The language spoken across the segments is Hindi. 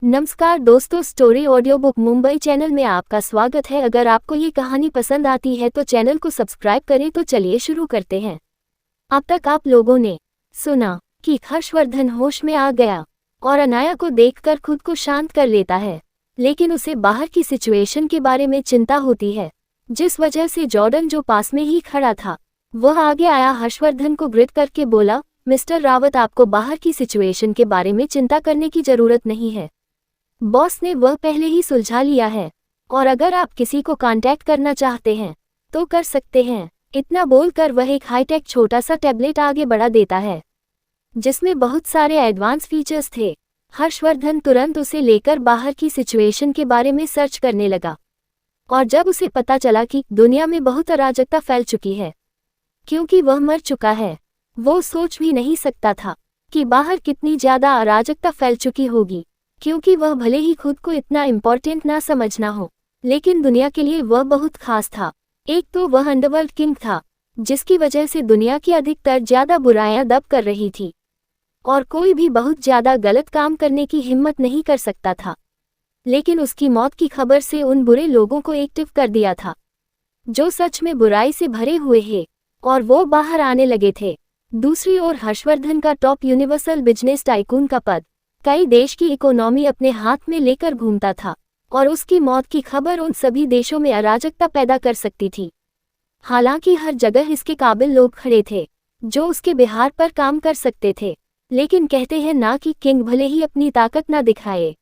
नमस्कार दोस्तों, story audio book Mumbai channel में आपका स्वागत है। अगर आपको ये कहानी पसंद आती है तो चैनल को सब्सक्राइब करें। तो चलिए शुरू करते हैं। अब तक आप लोगों ने सुना कि हर्षवर्धन होश में आ गया और अनाया को देखकर खुद को शांत कर लेता है, लेकिन उसे बाहर की सिचुएशन के बारे में चिंता होती है, जिस वजह से जॉर्डन जो पास में ही खड़ा था वह आगे आया। हर्षवर्धन को ग्रिट करके बोला, मिस्टर रावत, आपको बाहर की सिचुएशन के बारे में चिंता करने की जरूरत नहीं है। बॉस ने वह पहले ही सुलझा लिया है और अगर आप किसी को कांटेक्ट करना चाहते हैं तो कर सकते हैं। इतना बोलकर वह एक हाईटेक छोटा सा टैबलेट आगे बढ़ा देता है जिसमें बहुत सारे एडवांस फीचर्स थे। हर्षवर्धन तुरंत उसे लेकर बाहर की सिचुएशन के बारे में सर्च करने लगा और जब उसे पता चला कि दुनिया में बहुत अराजकता फैल चुकी है क्योंकि वह मर चुका है, वो सोच भी नहीं सकता था कि बाहर कितनी ज़्यादा अराजकता फैल चुकी होगी। क्योंकि वह भले ही खुद को इतना इम्पोर्टेंट ना समझना हो, लेकिन दुनिया के लिए वह बहुत खास था। एक तो वह अंडरवर्ल्ड किंग था जिसकी वजह से दुनिया की अधिकतर ज़्यादा बुराइयां दब कर रही थी और कोई भी बहुत ज़्यादा गलत काम करने की हिम्मत नहीं कर सकता था। लेकिन उसकी मौत की खबर से उन बुरे लोगों को एक्टिव कर दिया था जो सच में बुराई से भरे हुए हैं और वो बाहर आने लगे थे। दूसरी ओर हर्षवर्धन का टॉप यूनिवर्सल बिजनेस टाइकून का पद कई देश की इकोनॉमी अपने हाथ में लेकर घूमता था और उसकी मौत की खबर उन सभी देशों में अराजकता पैदा कर सकती थी। हालांकि हर जगह इसके काबिल लोग खड़े थे जो उसके बिहार पर काम कर सकते थे, लेकिन कहते हैं ना कि किंग भले ही अपनी ताकत ना दिखाए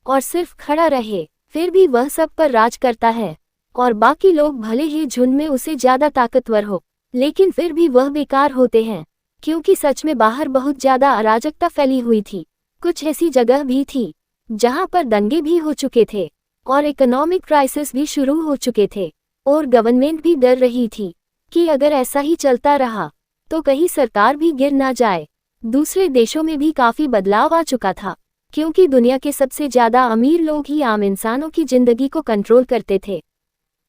और सिर्फ खड़ा रहे, फिर भी वह सब पर राज करता है और बाकी लोग भले ही झुंड में उसे ज़्यादा ताकतवर हो, लेकिन फिर भी वह बेकार होते हैं क्योंकि सच में बाहर बहुत ज़्यादा अराजकता फैली हुई थी। कुछ ऐसी जगह भी थी जहां पर दंगे भी हो चुके थे और इकोनॉमिक क्राइसिस भी शुरू हो चुके थे और गवर्नमेंट भी डर रही थी कि अगर ऐसा ही चलता रहा तो कहीं सरकार भी गिर ना जाए। दूसरे देशों में भी काफ़ी बदलाव आ चुका था क्योंकि दुनिया के सबसे ज़्यादा अमीर लोग ही आम इंसानों की जिंदगी को कंट्रोल करते थे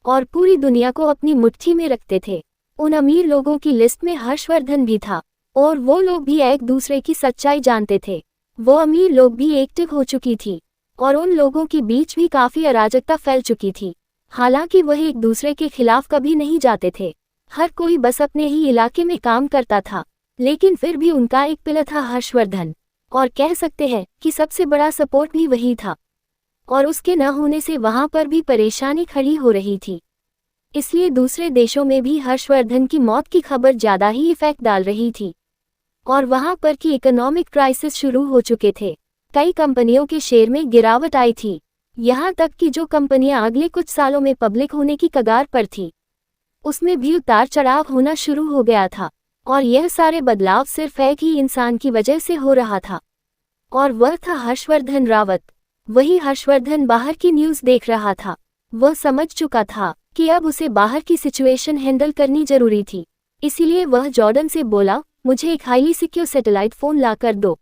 और पूरी दुनिया को अपनी मुट्ठी में रखते थे। उन अमीर लोगों की लिस्ट में हर्षवर्धन भी था और वो लोग भी एक दूसरे की सच्चाई जानते थे। वो अमीर लोग भी एक्टिव हो चुकी थी और उन लोगों के बीच भी काफ़ी अराजकता फैल चुकी थी। हालांकि वह एक दूसरे के खिलाफ कभी नहीं जाते थे, हर कोई बस अपने ही इलाके में काम करता था, लेकिन फिर भी उनका एक पिलर था हर्षवर्धन और कह सकते हैं कि सबसे बड़ा सपोर्ट भी वही था और उसके न होने से वहां पर भी परेशानी खड़ी हो रही थी। इसलिए दूसरे देशों में भी हर्षवर्धन की मौत की खबर ज़्यादा ही इफेक्ट डाल रही थी और वहां पर की इकोनॉमिक क्राइसिस शुरू हो चुके थे। कई कंपनियों के शेयर में गिरावट आई थी, यहां तक कि जो कंपनियां अगले कुछ सालों में पब्लिक होने की कगार पर थी उसमें भी उतार चढ़ाव होना शुरू हो गया था और यह सारे बदलाव सिर्फ एक ही इंसान की वजह से हो रहा था और वह था हर्षवर्धन रावत। वही हर्षवर्धन बाहर की न्यूज़ देख रहा था। वह समझ चुका था कि अब उसे बाहर की सिचुएशन हैंडल करनी जरूरी थी, इसीलिए वह जॉर्डन से बोला, मुझे एक हाईली सिक्योर सैटेलाइट फ़ोन ला कर दो,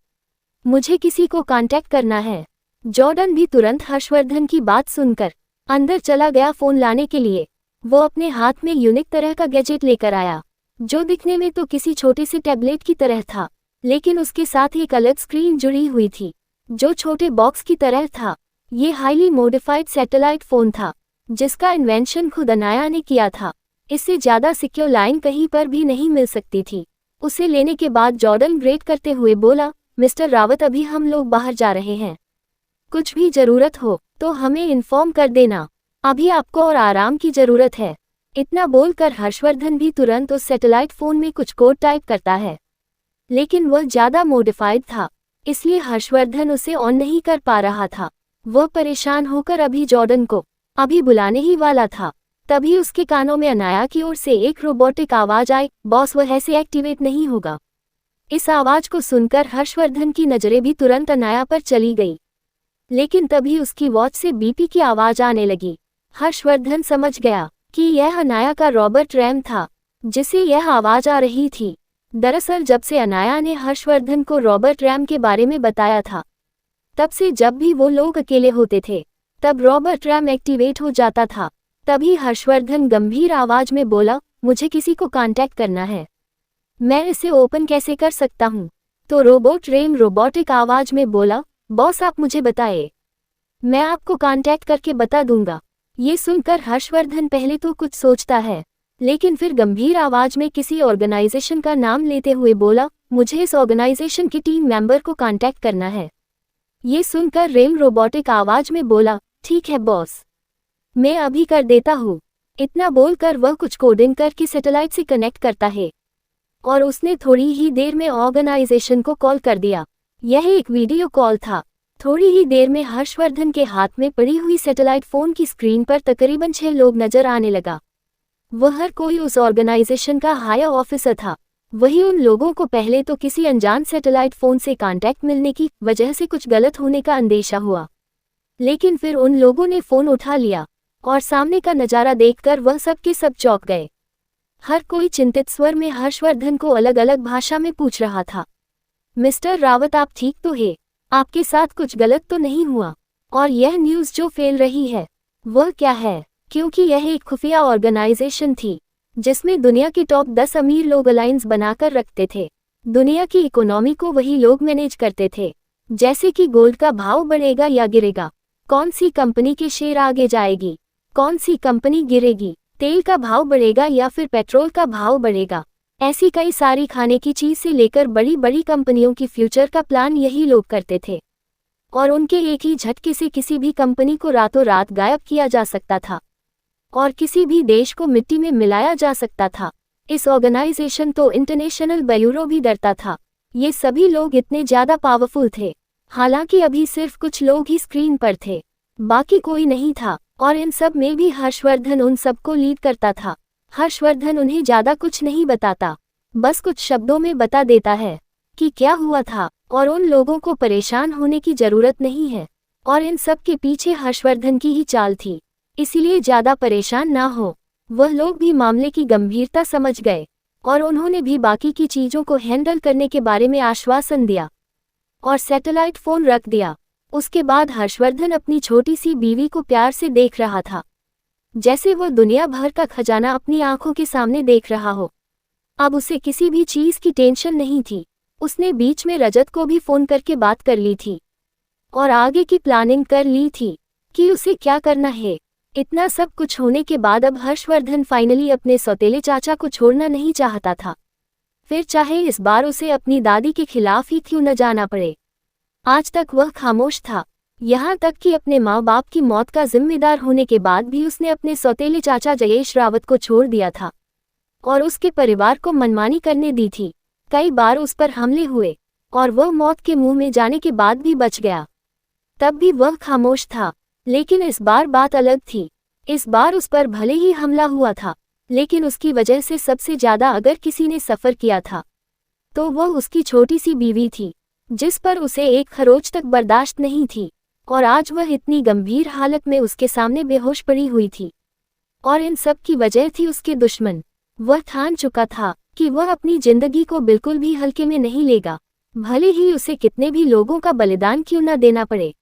मुझे किसी को कांटेक्ट करना है। जॉर्डन भी तुरंत हर्षवर्धन की बात सुनकर अंदर चला गया फ़ोन लाने के लिए। वो अपने हाथ में यूनिक तरह का गैजेट लेकर आया जो दिखने में तो किसी छोटे से टैबलेट की तरह था, लेकिन उसके साथ एक अलग स्क्रीन जुड़ी हुई थी जो छोटे बॉक्स की तरह था। ये हाईली मॉडिफाइड सैटेलाइट फ़ोन था जिसका इन्वेंशन खुद अनाया ने किया था। इससे ज़्यादा सिक्योर लाइन कहीं पर भी नहीं मिल सकती थी। उसे लेने के बाद जॉर्डन ग्रेट करते हुए बोला, मिस्टर रावत, अभी हम लोग बाहर जा रहे हैं, कुछ भी ज़रूरत हो तो हमें इन्फॉर्म कर देना, अभी आपको और आराम की ज़रूरत है। इतना बोलकर हर्षवर्धन भी तुरंत उस सैटेलाइट फ़ोन में कुछ कोड टाइप करता है, लेकिन वह ज़्यादा मॉडिफाइड था इसलिए हर्षवर्धन उसे ऑन नहीं कर पा रहा था। वह परेशान होकर अभी जॉर्डन को अभी बुलाने ही वाला था, तभी उसके कानों में अनाया की ओर से एक रोबोटिक आवाज़ आई, बॉस, वह ऐसे एक्टिवेट नहीं होगा। इस आवाज़ को सुनकर हर्षवर्धन की नज़रें भी तुरंत अनाया पर चली गई, लेकिन तभी उसकी वॉच से बीपी की आवाज़ आने लगी। हर्षवर्धन समझ गया कि यह अनाया का रॉबर्ट रैम था जिसे यह आवाज़ आ रही थी। दरअसल जब से अनाया ने हर्षवर्धन को रॉबर्ट रैम के बारे में बताया था, तब से जब भी वो लोग अकेले होते थे तब रॉबर्ट रैम एक्टिवेट हो जाता था। तभी हर्षवर्धन गंभीर आवाज में बोला, मुझे किसी को कांटेक्ट करना है, मैं इसे ओपन कैसे कर सकता हूँ? तो रोबोट रैम रोबोटिक आवाज में बोला, बॉस, आप मुझे बताएं, मैं आपको कांटेक्ट करके बता दूंगा। ये सुनकर हर्षवर्धन पहले तो कुछ सोचता है, लेकिन फिर गंभीर आवाज में किसी ऑर्गेनाइजेशन का नाम लेते हुए बोला, मुझे इस ऑर्गेनाइजेशन की टीम मेंबर को कांटेक्ट करना है। ये सुनकर रेम रोबोटिक आवाज में बोला, ठीक है बॉस, मैं अभी कर देता हूँ। इतना बोलकर वह कुछ कोडिंग करके सैटेलाइट से कनेक्ट करता है और उसने थोड़ी ही देर में ऑर्गेनाइजेशन को कॉल कर दिया। यह एक वीडियो कॉल था। थोड़ी ही देर में हर्षवर्धन के हाथ में पड़ी हुई सैटेलाइट फोन की स्क्रीन पर तकरीबन 6 लोग नजर आने लगा। वह हर कोई उस ऑर्गेनाइजेशन का हायर ऑफिसर था। वही उन लोगों को पहले तो किसी अनजान सैटेलाइट फोन से कांटेक्ट मिलने की वजह से कुछ गलत होने का अंदेशा हुआ, लेकिन फिर उन लोगों ने फोन उठा लिया और सामने का नजारा देखकर वह सब के सब चौंक गए। हर कोई चिंतित स्वर में हर्षवर्धन को अलग अलग भाषा में पूछ रहा था, मिस्टर रावत आप ठीक तो है? आपके साथ कुछ गलत तो नहीं हुआ? और यह न्यूज़ जो फैल रही है वह क्या है? क्योंकि यह एक खुफिया ऑर्गेनाइजेशन थी जिसमें दुनिया के टॉप 10 अमीर लोग अलायंस बनाकर रखते थे। दुनिया की इकोनॉमी को वही लोग मैनेज करते थे, जैसे कि गोल्ड का भाव बढ़ेगा या गिरेगा, कौन सी कंपनी के शेयर आगे जाएगी, कौन सी कंपनी गिरेगी, तेल का भाव बढ़ेगा या फिर पेट्रोल का भाव बढ़ेगा। ऐसी कई सारी खाने की चीज से लेकर बड़ी बड़ी कंपनियों की फ्यूचर का प्लान यही लोग करते थे और उनके एक ही झटके से किसी भी कंपनी को रातों रात गायब किया जा सकता था और किसी भी देश को मिट्टी में मिलाया जा सकता था। इस ऑर्गेनाइजेशन तो इंटरनेशनल ब्यूरो भी डरता था। ये सभी लोग इतने ज्यादा पावरफुल थे। हालांकि अभी सिर्फ कुछ लोग ही स्क्रीन पर थे, बाकी कोई नहीं था और इन सब में भी हर्षवर्धन उन सबको लीड करता था। हर्षवर्धन उन्हें ज्यादा कुछ नहीं बताता, बस कुछ शब्दों में बता देता है कि क्या हुआ था और उन लोगों को परेशान होने की जरूरत नहीं है। और इन सब के पीछे हर्षवर्धन की ही चाल थी, इसलिए ज्यादा परेशान ना हो। वह लोग भी मामले की गंभीरता समझ गए और उन्होंने भी बाकी की चीजों को हैंडल करने के बारे में आश्वासन दिया और सैटेलाइट फोन रख दिया। उसके बाद हर्षवर्धन अपनी छोटी सी बीवी को प्यार से देख रहा था, जैसे वह दुनिया भर का खजाना अपनी आंखों के सामने देख रहा हो। अब उसे किसी भी चीज की टेंशन नहीं थी। उसने बीच में रजत को भी फोन करके बात कर ली थी और आगे की प्लानिंग कर ली थी कि उसे क्या करना है। इतना सब कुछ होने के बाद अब हर्षवर्धन फाइनली अपने सौतेले चाचा को छोड़ना नहीं चाहता था, फिर चाहे इस बार उसे अपनी दादी के खिलाफ ही क्यों न जाना पड़े। आज तक वह खामोश था, यहाँ तक कि अपने माँ बाप की मौत का जिम्मेदार होने के बाद भी उसने अपने सौतेले चाचा जयेश रावत को छोड़ दिया था और उसके परिवार को मनमानी करने दी थी। कई बार उस पर हमले हुए और वह मौत के मुंह में जाने के बाद भी बच गया, तब भी वह खामोश था। लेकिन इस बार बात अलग थी। इस बार उस पर भले ही हमला हुआ था, लेकिन उसकी वजह से सबसे ज्यादा अगर किसी ने सफ़र किया था तो वह उसकी छोटी सी बीवी थी, जिस पर उसे एक खरोच तक बर्दाश्त नहीं थी। और आज वह इतनी गंभीर हालत में उसके सामने बेहोश पड़ी हुई थी और इन सब की वजह थी उसके दुश्मन। वह ठान चुका था कि वह अपनी जिंदगी को बिल्कुल भी हल्के में नहीं लेगा, भले ही उसे कितने भी लोगों का बलिदान क्यों न देना पड़े।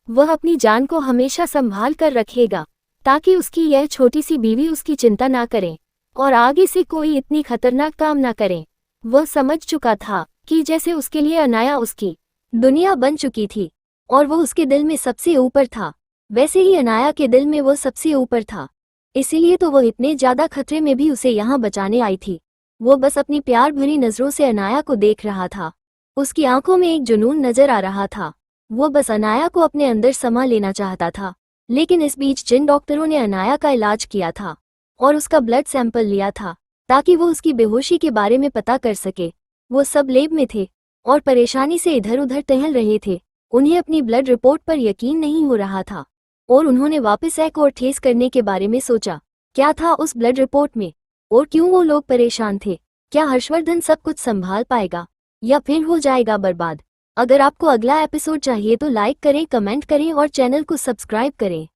वह अपनी जान को हमेशा संभाल कर रखेगा ताकि उसकी यह छोटी सी बीवी उसकी चिंता ना करे और आगे से कोई इतनी खतरनाक काम ना करे। वह समझ चुका था कि जैसे उसके लिए अनाया उसकी दुनिया बन चुकी थी और वो उसके दिल में सबसे ऊपर था, वैसे ही अनाया के दिल में वो सबसे ऊपर था। इसीलिए तो वो इतने ज्यादा खतरे में भी उसे यहाँ बचाने आई थी। वो बस अपनी प्यार भरी नजरों से अनाया को देख रहा था। उसकी आंखों में एक जुनून नजर आ रहा था। वो बस अनाया को अपने अंदर समा लेना चाहता था। लेकिन इस बीच जिन डॉक्टरों ने अनाया का इलाज किया था और उसका ब्लड सैंपल लिया था ताकि वो उसकी बेहोशी के बारे में पता कर सके, वो सब लैब में थे और परेशानी से इधर उधर टहल रहे थे। उन्हें अपनी ब्लड रिपोर्ट पर यकीन नहीं हो रहा था और उन्होंने वापस एक और टेस्ट करने के बारे में सोचा। क्या था उस ब्लड रिपोर्ट में और क्यों वो लोग परेशान थे? क्या हर्षवर्धन सब कुछ संभाल पाएगा या फिर हो जाएगा बर्बाद? अगर आपको अगला एपिसोड चाहिए तो लाइक करें, कमेंट करें और चैनल को सब्सक्राइब करें।